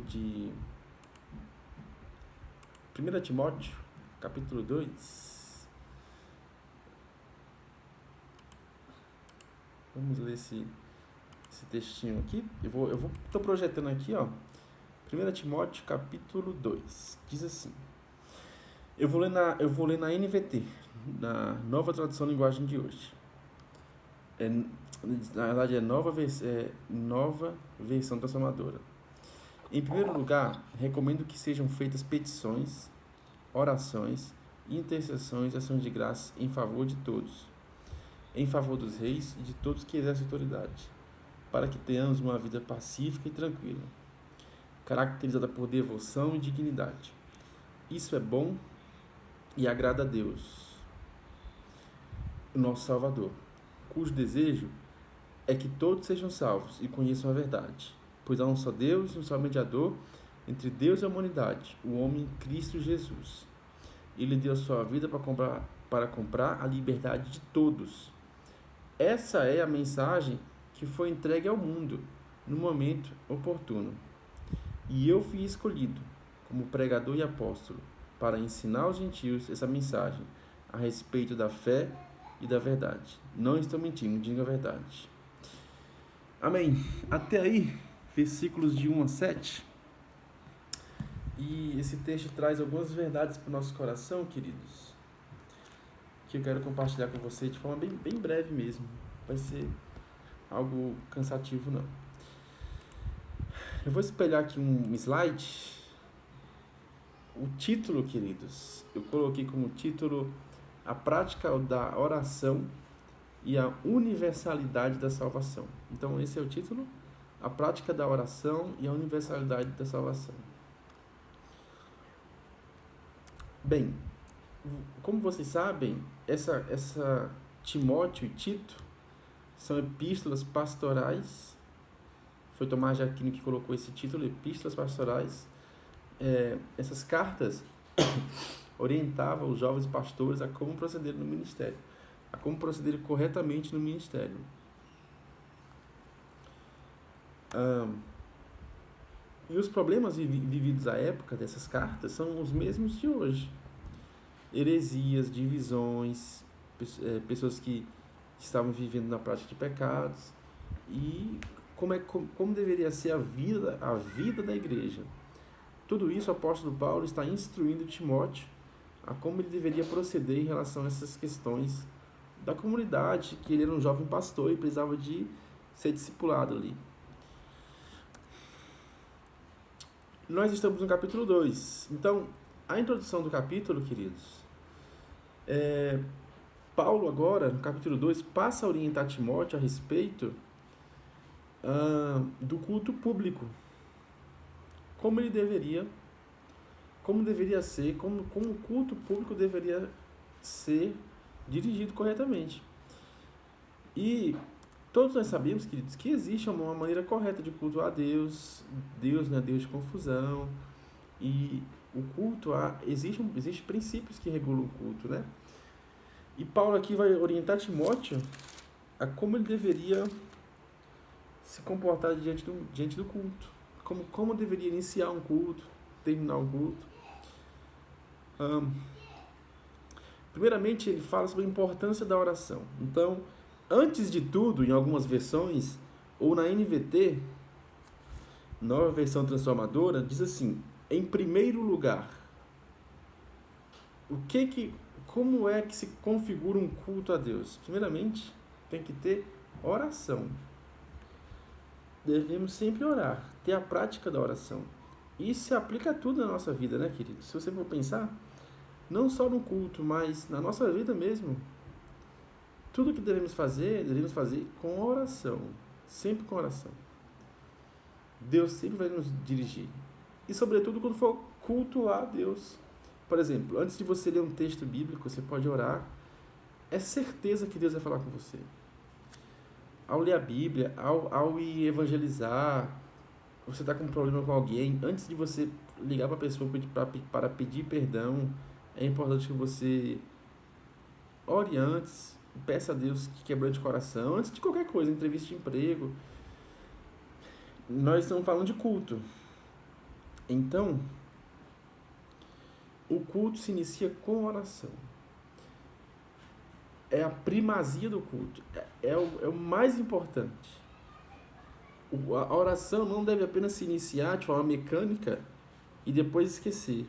de 1 Timóteo, capítulo 2. Vamos ler esse textinho aqui. Tô projetando aqui, ó. 1 Timóteo, capítulo 2. Diz assim. Eu vou ler na NVT, na Nova Tradução Linguagem de hoje. Na verdade, é nova versão transformadora. Em primeiro lugar, recomendo que sejam feitas petições, orações, intercessões e ações de graça em favor de todos, em favor dos reis e de todos que exercem autoridade, para que tenhamos uma vida pacífica e tranquila, caracterizada por devoção e dignidade. Isso é bom e agrada a Deus, o nosso Salvador, cujo desejo é que todos sejam salvos e conheçam a verdade, pois há um só Deus e um só mediador entre Deus e a humanidade, o homem Cristo Jesus. Ele deu a sua vida para comprar a liberdade de todos. Essa é a mensagem que foi entregue ao mundo no momento oportuno. E eu fui escolhido como pregador e apóstolo para ensinar aos gentios essa mensagem a respeito da fé e da verdade. Não estou mentindo, digo a verdade. Amém. Até aí, versículos de 1 a 7. E esse texto traz algumas verdades para o nosso coração, queridos, que eu quero compartilhar com você de forma bem breve mesmo. Vai ser algo cansativo, não. Eu vou espelhar aqui um slide. O título, queridos, eu coloquei como título a prática da oração e a universalidade da salvação. Então, esse é o título, a prática da oração e a universalidade da salvação. Bem, como vocês sabem, essa Timóteo e Tito são epístolas pastorais. Foi Tomás de Aquino que colocou esse título, epístolas pastorais. Essas cartas orientavam os jovens pastores a como proceder no ministério, a como proceder corretamente no ministério. E os problemas vividos à época dessas cartas são os mesmos de hoje. Heresias, divisões, pessoas que estavam vivendo na prática de pecados, e como deveria ser a vida da igreja. Tudo isso o apóstolo Paulo está instruindo Timóteo a como ele deveria proceder em relação a essas questões da comunidade, que ele era um jovem pastor e precisava de ser discipulado ali. Nós estamos no capítulo 2. Então, a introdução do capítulo, queridos, Paulo agora, no capítulo 2, passa a orientar Timóteo a respeito do culto público. Como deveria ser, como o culto público deveria ser dirigido corretamente. E todos nós sabemos, queridos, que existe uma maneira correta de cultuar a Deus. Deus não é Deus de confusão. E o culto, existe princípios que regulam o culto, né? E Paulo aqui vai orientar Timóteo a como ele deveria se comportar diante do culto. Como deveria iniciar um culto, terminar um culto. Primeiramente, ele fala sobre a importância da oração. Então, antes de tudo, em algumas versões, ou na NVT, nova versão transformadora, diz assim: em primeiro lugar. Como é que se configura um culto a Deus? Primeiramente, tem que ter oração. Devemos sempre orar, ter a prática da oração. Isso se aplica a tudo na nossa vida, né, querido? Se você for pensar, não só no culto, mas na nossa vida mesmo. Tudo que devemos fazer com oração. Sempre com oração. Deus sempre vai nos dirigir. E sobretudo quando for cultuar a Deus. Por exemplo, antes de você ler um texto bíblico, você pode orar. É certeza que Deus vai falar com você. Ao ler a Bíblia, ao ir evangelizar, você está com um problema com alguém, antes de você ligar para a pessoa para pedir perdão, é importante que você ore antes, peça a Deus que quebrante o coração, antes de qualquer coisa, entrevista de emprego. Nós estamos falando de culto. Então, o culto se inicia com oração. É a primazia do culto. É o mais importante. A oração não deve apenas se iniciar de forma mecânica e depois esquecer.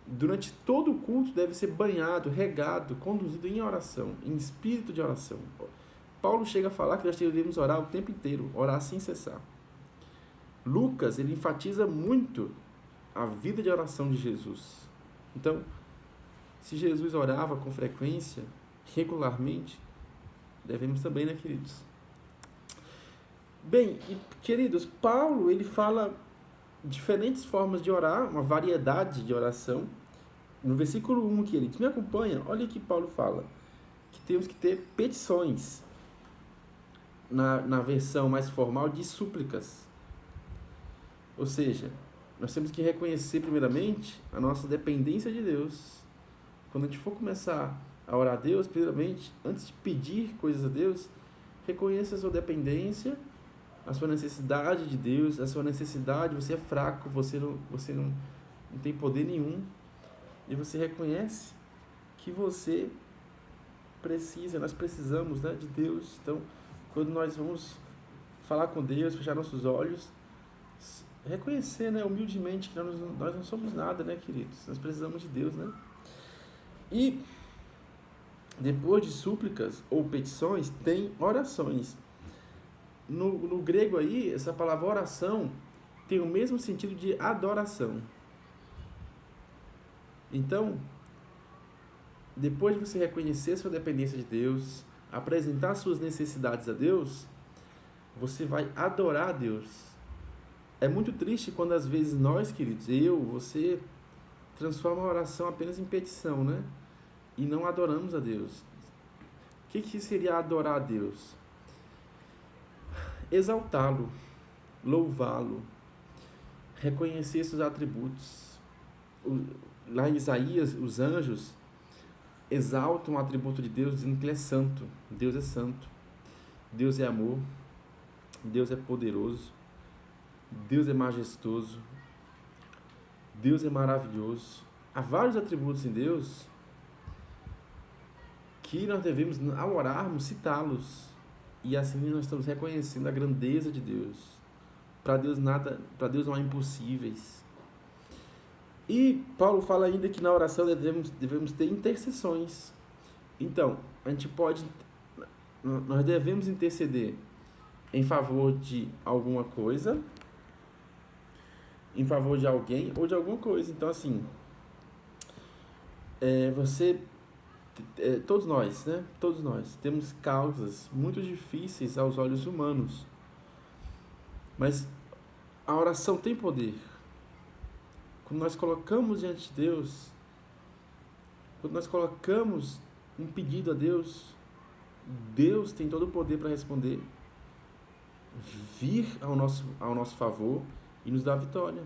Durante todo o culto deve ser banhado, regado, conduzido em oração, em espírito de oração. Paulo chega a falar que nós devemos orar o tempo inteiro, orar sem cessar. Lucas, ele enfatiza muito a vida de oração de Jesus. Então, se Jesus orava com frequência, regularmente, devemos também, né, queridos? Bem, e, queridos, Paulo, ele fala diferentes formas de orar, uma variedade de oração. No versículo 1, queridos, me acompanha, olha o que Paulo fala, que temos que ter petições, na versão mais formal, de súplicas. Ou seja, nós temos que reconhecer primeiramente a nossa dependência de Deus. Quando a gente for começar a orar a Deus, primeiramente, antes de pedir coisas a Deus, reconheça a sua dependência, a sua necessidade de Deus, a sua necessidade, você é fraco, você não tem poder nenhum, e você reconhece que você precisa, nós precisamos, né, de Deus. Então, quando nós vamos falar com Deus, fechar nossos olhos, reconhecer, né, humildemente que nós não somos nada, né, queridos? Nós precisamos de Deus, né? E depois de súplicas ou petições, tem orações. No grego aí, essa palavra oração tem o mesmo sentido de adoração. Então, depois de você reconhecer sua dependência de Deus, apresentar suas necessidades a Deus, você vai adorar a Deus. É muito triste quando às vezes nós, queridos, você, transforma a oração apenas em petição, né? E não adoramos a Deus. O que seria adorar a Deus? Exaltá-lo, louvá-lo, reconhecer seus atributos. Lá em Isaías, os anjos exaltam o atributo de Deus, dizendo que Ele é santo. Deus é santo. Deus é amor. Deus é poderoso. Deus é majestoso. Deus é maravilhoso. Há vários atributos em Deus que nós devemos, ao orarmos, citá-los. E assim nós estamos reconhecendo a grandeza de Deus. Para Deus não há impossíveis. E Paulo fala ainda que na oração devemos ter intercessões. Então, nós devemos interceder em favor de alguma coisa, em favor de alguém ou de alguma coisa. Então, assim, todos nós, né? Todos nós temos causas muito difíceis aos olhos humanos. Mas a oração tem poder. Quando nós colocamos diante de Deus, quando nós colocamos um pedido a Deus, Deus tem todo o poder para responder, vir ao nosso favor e nos dar a vitória.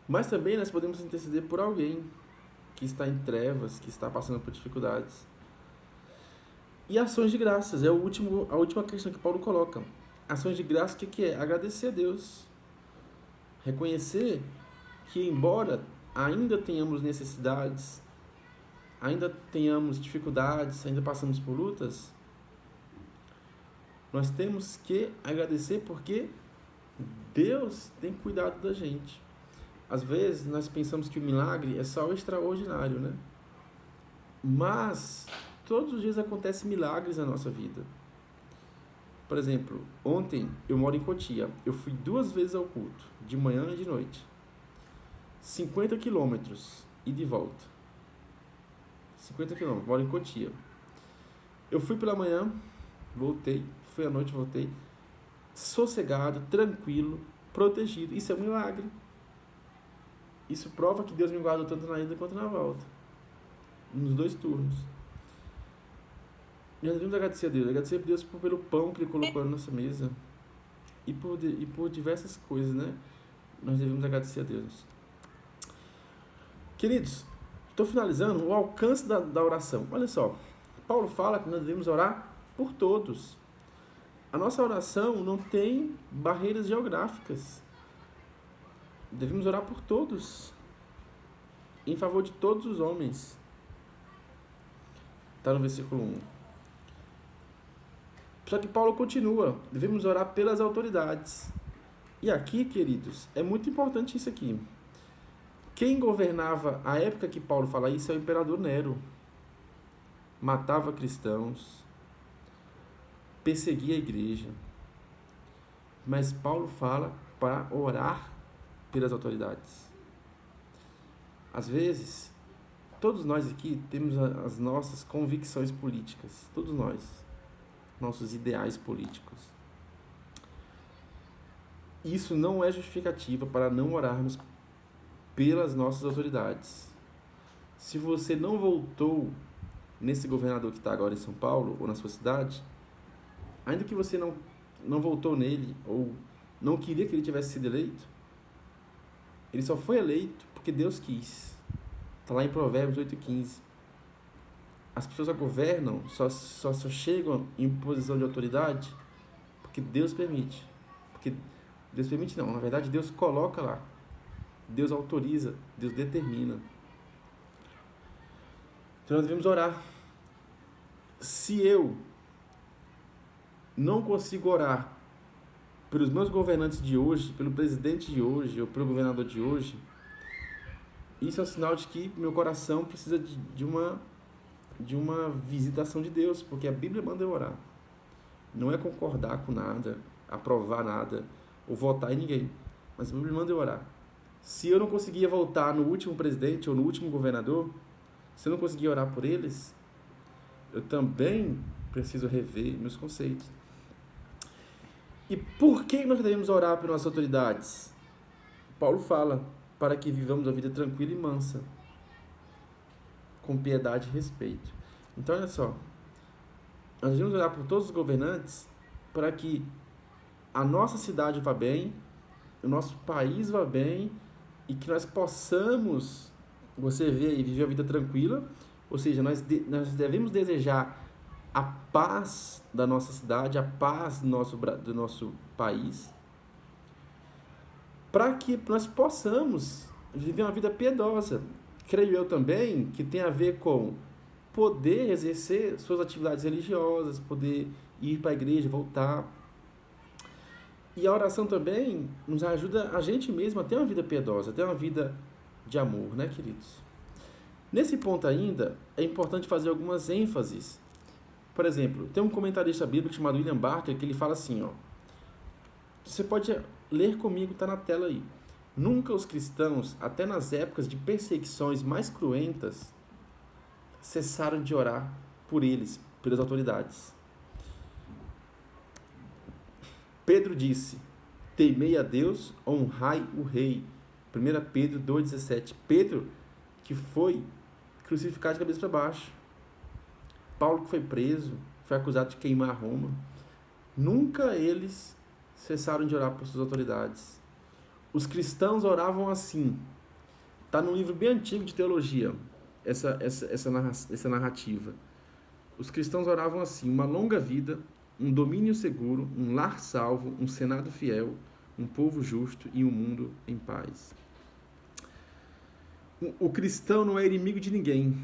Mas também nós podemos interceder por alguém que está em trevas, que está passando por dificuldades. E ações de graças, a última questão que Paulo coloca. Ações de graças, o que é? Agradecer a Deus. Reconhecer que, embora ainda tenhamos necessidades, ainda tenhamos dificuldades, ainda passamos por lutas, nós temos que agradecer porque Deus tem cuidado da gente. Às vezes nós pensamos que o milagre é só o extraordinário, né? Mas todos os dias acontecem milagres na nossa vida. Por exemplo, ontem eu moro em Cotia. Eu fui 2 vezes ao culto, de manhã e de noite. 50 quilômetros e de volta. 50 quilômetros, moro em Cotia. Eu fui pela manhã, voltei, fui à noite, voltei. Sossegado, tranquilo, protegido. Isso é um milagre. Isso prova que Deus me guardou tanto na ida quanto na volta. Nos 2 turnos. Nós devemos agradecer a Deus. Agradecer a Deus pelo pão que Ele colocou na nossa mesa. E por diversas coisas, né? Nós devemos agradecer a Deus. Queridos, estou finalizando o alcance da oração. Olha só. Paulo fala que nós devemos orar por todos. A nossa oração não tem barreiras geográficas. devemos orar por todos, em favor de todos os homens. Está no versículo 1. Só que Paulo continua, devemos orar pelas autoridades. E aqui, queridos, é muito importante isso aqui. Quem governava a época que Paulo fala isso é o imperador Nero. Matava cristãos, perseguia a igreja. Mas Paulo fala para orar pelas autoridades. Às vezes, todos nós aqui temos as nossas convicções políticas. Todos nós. Nossos ideais políticos. Isso não é justificativa para não orarmos pelas nossas autoridades. Se você não votou nesse governador que está agora em São Paulo, ou na sua cidade, ainda que você não votou nele, ou não queria que ele tivesse sido eleito, ele só foi eleito porque Deus quis. Está lá em Provérbios 8,15. As pessoas só governam, só chegam em posição de autoridade porque Deus permite. Porque Deus permite não, na verdade Deus coloca lá. Deus autoriza, Deus determina. Então nós devemos orar. Se eu não consigo orar pelos meus governantes de hoje, pelo presidente de hoje, ou pelo governador de hoje, isso é um sinal de que meu coração precisa de uma visitação de Deus, porque a Bíblia manda eu orar. Não é concordar com nada, aprovar nada, ou votar em ninguém, mas a Bíblia manda eu orar. Se eu não conseguia votar no último presidente ou no último governador, se eu não conseguia orar por eles, eu também preciso rever meus conceitos. E por que nós devemos orar pelas nossas autoridades? Paulo fala, para que vivamos a vida tranquila e mansa, com piedade e respeito. Então, olha só, nós devemos orar por todos os governantes para que a nossa cidade vá bem, o nosso país vá bem e que nós possamos, você vê aí, viver a vida tranquila, ou seja, nós devemos desejar a paz da nossa cidade, a paz do nosso país, para que nós possamos viver uma vida piedosa. Creio eu também que tem a ver com poder exercer suas atividades religiosas, poder ir para a igreja, voltar. E a oração também nos ajuda a gente mesmo a ter uma vida piedosa, a ter uma vida de amor, né, queridos? Nesse ponto ainda, é importante fazer algumas ênfases. Por exemplo, tem um comentarista bíblico chamado William Barclay que ele fala assim, ó, você pode ler comigo, está na tela aí. Nunca os cristãos, até nas épocas de perseguições mais cruentas, cessaram de orar por eles, pelas autoridades. Pedro disse, temei a Deus, honrai o rei. 1 Pedro 2,17. Pedro, que foi crucificado de cabeça para baixo. Paulo, que foi preso, foi acusado de queimar Roma. Nunca eles cessaram de orar por suas autoridades. Os cristãos oravam assim. Está num livro bem antigo de teologia, essa narrativa. Os cristãos oravam assim, uma longa vida, um domínio seguro, um lar salvo, um senado fiel, um povo justo e um mundo em paz. O cristão não é inimigo de ninguém,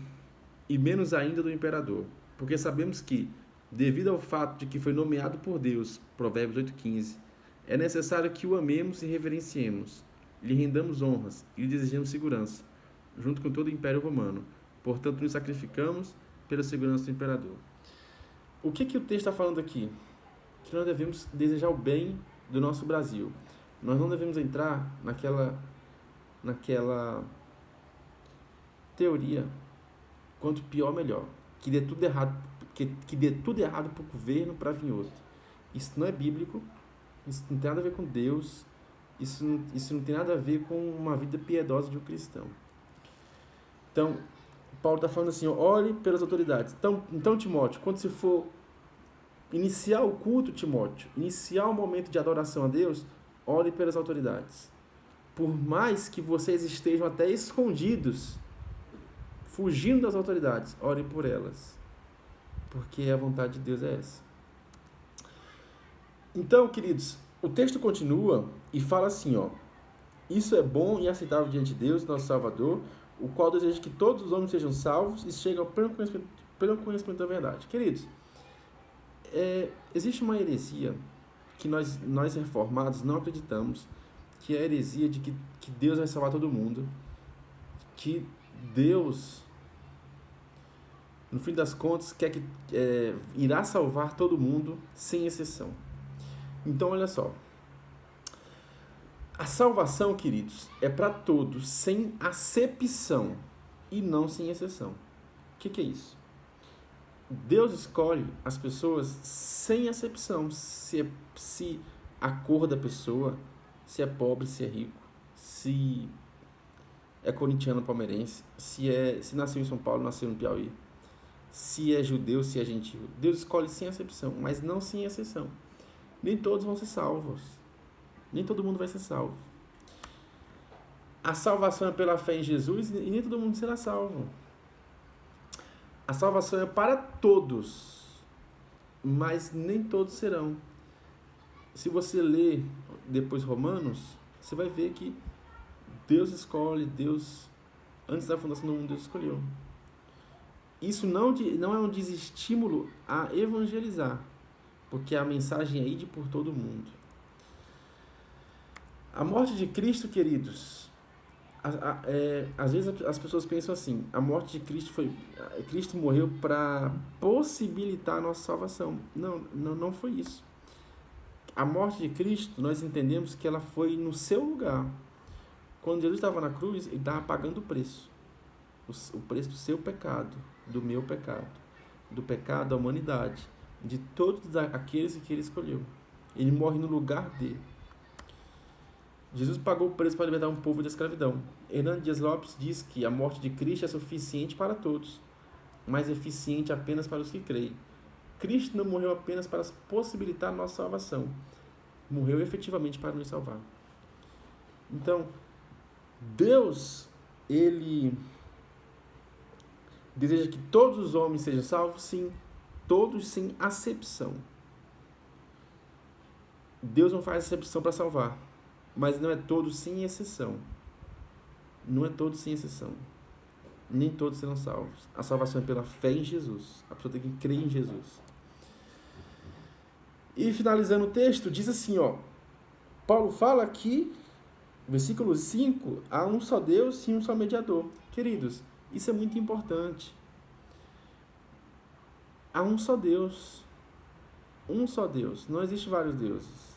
e menos ainda do imperador, porque sabemos que, devido ao fato de que foi nomeado por Deus, Provérbios 8,15, é necessário que o amemos e reverenciemos, lhe rendamos honras e lhe desejemos segurança, junto com todo o Império Romano. Portanto, nos sacrificamos pela segurança do imperador. O que o texto está falando aqui? Que nós devemos desejar o bem do nosso Brasil. Nós não devemos entrar naquela teoria, quanto pior, melhor. Que dê tudo errado, que dê tudo errado para o governo para vir outro. Isso não é bíblico, isso não tem nada a ver com Deus, isso não tem nada a ver com uma vida piedosa de um cristão. Então, Paulo está falando assim, ore pelas autoridades. Então, Timóteo, quando você for iniciar o culto, Timóteo, iniciar o momento de adoração a Deus, ore pelas autoridades. Por mais que vocês estejam até escondidos, fugindo das autoridades, ore por elas. Porque a vontade de Deus é essa. Então, queridos, o texto continua e fala assim, ó, Isso é bom e aceitável diante de Deus, nosso Salvador, o qual deseja que todos os homens sejam salvos e cheguem ao pleno conhecimento da verdade. Queridos, existe uma heresia que nós reformados não acreditamos, que é a heresia de que Deus vai salvar todo mundo, que Deus, no fim das contas, irá salvar todo mundo, sem exceção. Então, olha só. A salvação, queridos, é para todos, sem acepção e não sem exceção. O que é isso? Deus escolhe as pessoas sem acepção. Se a cor da pessoa, se é pobre, se é rico, se é corintiano, palmeirense, se nasceu em São Paulo, nasceu no Piauí, se é judeu, se é gentil. Deus escolhe sem acepção, mas não sem exceção. Nem todos vão ser salvos. Nem todo mundo vai ser salvo. A salvação é pela fé em Jesus e nem todo mundo será salvo. A salvação é para todos, mas nem todos serão. Se você ler depois Romanos, você vai ver que Deus escolhe, antes da fundação do mundo, Deus escolheu. Isso não é um desestímulo a evangelizar, porque a mensagem é ide por todo mundo. A morte de Cristo, queridos, às vezes as pessoas pensam assim, a morte de Cristo morreu para possibilitar a nossa salvação. Não foi isso. A morte de Cristo, nós entendemos que ela foi no seu lugar. Quando Jesus estava na cruz, ele estava pagando o preço. O preço do seu pecado, do meu pecado, do pecado da humanidade, de todos aqueles que ele escolheu. Ele morre no lugar dele. Jesus pagou o preço para libertar um povo da escravidão. Hernando Dias Lopes diz que a morte de Cristo é suficiente para todos, mas eficiente apenas para os que creem. Cristo não morreu apenas para possibilitar a nossa salvação. Morreu efetivamente para nos salvar. Então, Deus, Ele deseja que todos os homens sejam salvos? Sim. Todos sem acepção. Deus não faz exceção para salvar. Mas não é todos sem exceção. Não é todos sem exceção. Nem todos serão salvos. A salvação é pela fé em Jesus. A pessoa tem que crer em Jesus. E finalizando o texto, diz assim, Paulo fala aqui, versículo 5, há um só Deus e um só mediador. Queridos, isso é muito importante. Há um só Deus. Um só Deus. Não existe vários deuses.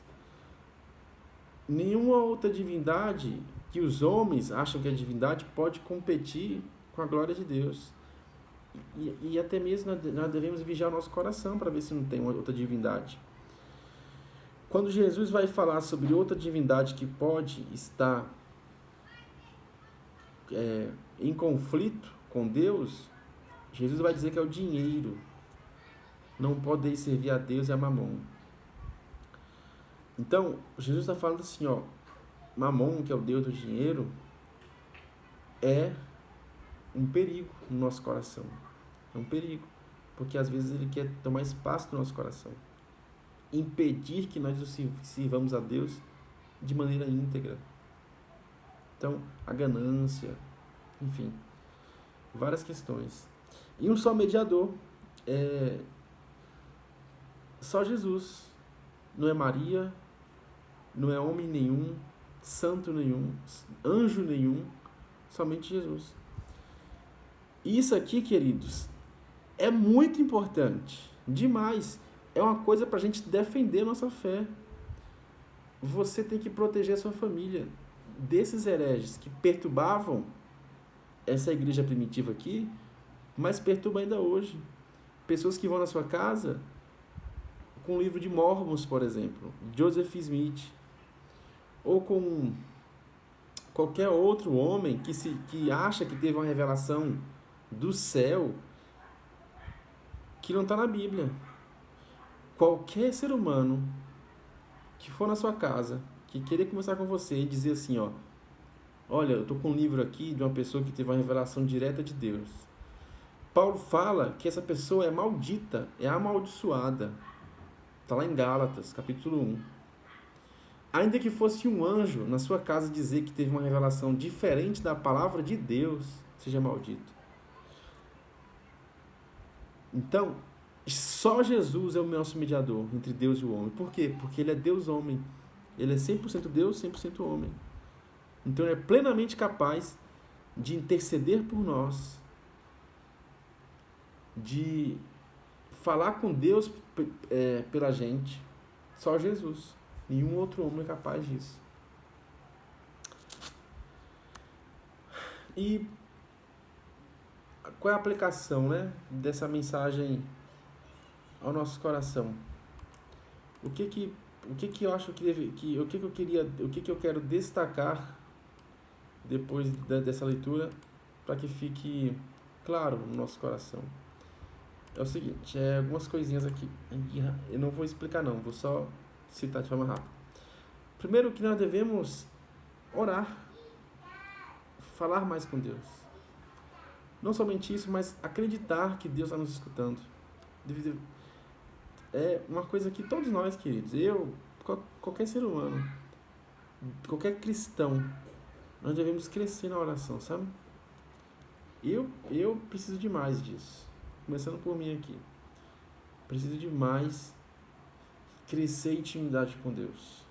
Nenhuma outra divindade que os homens acham que é divindade pode competir com a glória de Deus. E até mesmo nós devemos vigiar o nosso coração para ver se não tem outra divindade. Quando Jesus vai falar sobre outra divindade que pode estar em conflito com Deus, Jesus vai dizer que é o dinheiro. Não podeis servir a Deus e a Mamon. Então, Jesus está falando assim, Mamon, que é o Deus do dinheiro, é um perigo no nosso coração. É um perigo, porque às vezes ele quer tomar espaço no nosso coração. Impedir que nós sirvamos a Deus de maneira íntegra. Então, a ganância, enfim, várias questões. E um só mediador, só Jesus. Não é Maria, não é homem nenhum, santo nenhum, anjo nenhum, somente Jesus. Isso aqui, queridos, é muito importante, demais. É uma coisa para a gente defender a nossa fé. Você tem que proteger a sua família desses hereges que perturbavam essa igreja primitiva aqui, mas perturbam ainda hoje. Pessoas que vão na sua casa com o livro de Mormons, por exemplo, Joseph Smith, ou com qualquer outro homem que acha que teve uma revelação do céu que não está na Bíblia. Qualquer ser humano que for na sua casa, que querer conversar com você e dizer assim, olha, eu estou com um livro aqui de uma pessoa que teve uma revelação direta de Deus. Paulo fala que essa pessoa é maldita, é amaldiçoada. Está lá em Gálatas, capítulo 1. Ainda que fosse um anjo na sua casa dizer que teve uma revelação diferente da palavra de Deus, seja maldito. Então, só Jesus é o nosso mediador entre Deus e o homem. Por quê? Porque ele é Deus-homem. Ele é 100% Deus, 100% homem. Então, ele é plenamente capaz de interceder por nós, de falar com Deus pela gente. Só Jesus. Nenhum outro homem é capaz disso. E qual é a aplicação, né, dessa mensagem ao nosso coração? O que eu acho o que eu quero destacar depois dessa leitura para que fique claro no nosso coração? É o seguinte, algumas coisinhas aqui. Eu não vou explicar não, vou só citar de forma rápida. Primeiro que nós devemos orar, falar mais com Deus. Não somente isso, mas acreditar que Deus está nos escutando. É uma coisa que todos nós, queridos, qualquer ser humano, qualquer cristão, nós devemos crescer na oração, sabe? Eu preciso demais disso. Começando por mim aqui. Preciso demais crescer em intimidade com Deus.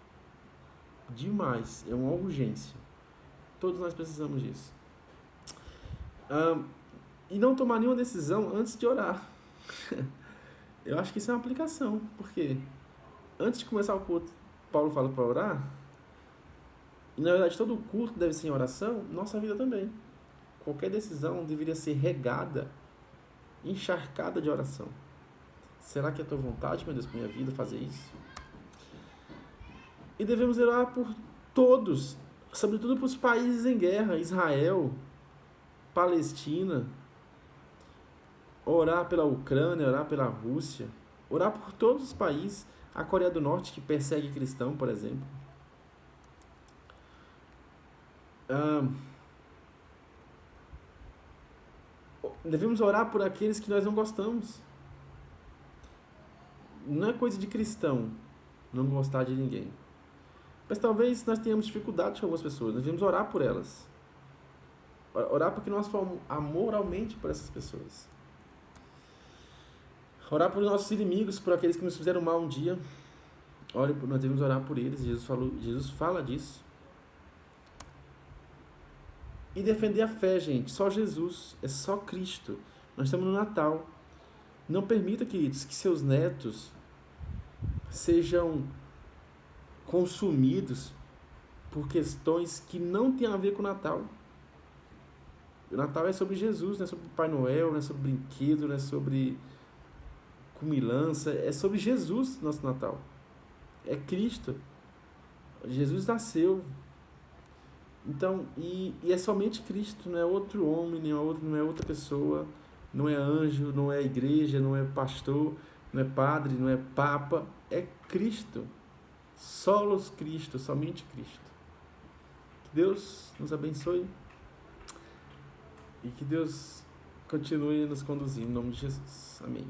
Demais. É uma urgência. Todos nós precisamos disso. E não tomar nenhuma decisão antes de orar. Eu acho que isso é uma aplicação. Por quê? Antes de começar o culto, Paulo fala para orar. E na verdade todo culto deve ser em oração. Nossa vida também. Qualquer decisão deveria ser regada, encharcada de oração. Será que é a tua vontade, meu Deus, para minha vida fazer isso? E devemos orar por todos, sobretudo para os países em guerra, Israel, Palestina, orar pela Ucrânia, orar pela Rússia, orar por todos os países, a Coreia do Norte que persegue cristão, por exemplo. Devemos orar por aqueles que nós não gostamos. Não é coisa de cristão não gostar de ninguém. Mas talvez nós tenhamos dificuldade com algumas pessoas. Nós devemos orar por elas. Orar porque nós falamos amoralmente por essas pessoas. Orar por nossos inimigos, por aqueles que nos fizeram mal um dia. Nós devemos orar por eles. Jesus fala disso. E defender a fé, gente. Só Jesus. É só Cristo. Nós estamos no Natal. Não permita, queridos, que seus netos sejam consumidos por questões que não têm a ver com o Natal. O Natal é sobre Jesus, não é sobre Papai Noel, não é sobre brinquedo, não é sobre comilança, é sobre Jesus nosso Natal. É Cristo. Jesus nasceu. Então, e é somente Cristo, não é outro homem, não é outra pessoa, não é anjo, não é igreja, não é pastor, não é padre, não é papa, é Cristo. Solos Cristo, somente Cristo. Que Deus nos abençoe e que Deus continue nos conduzindo em nome de Jesus. Amém.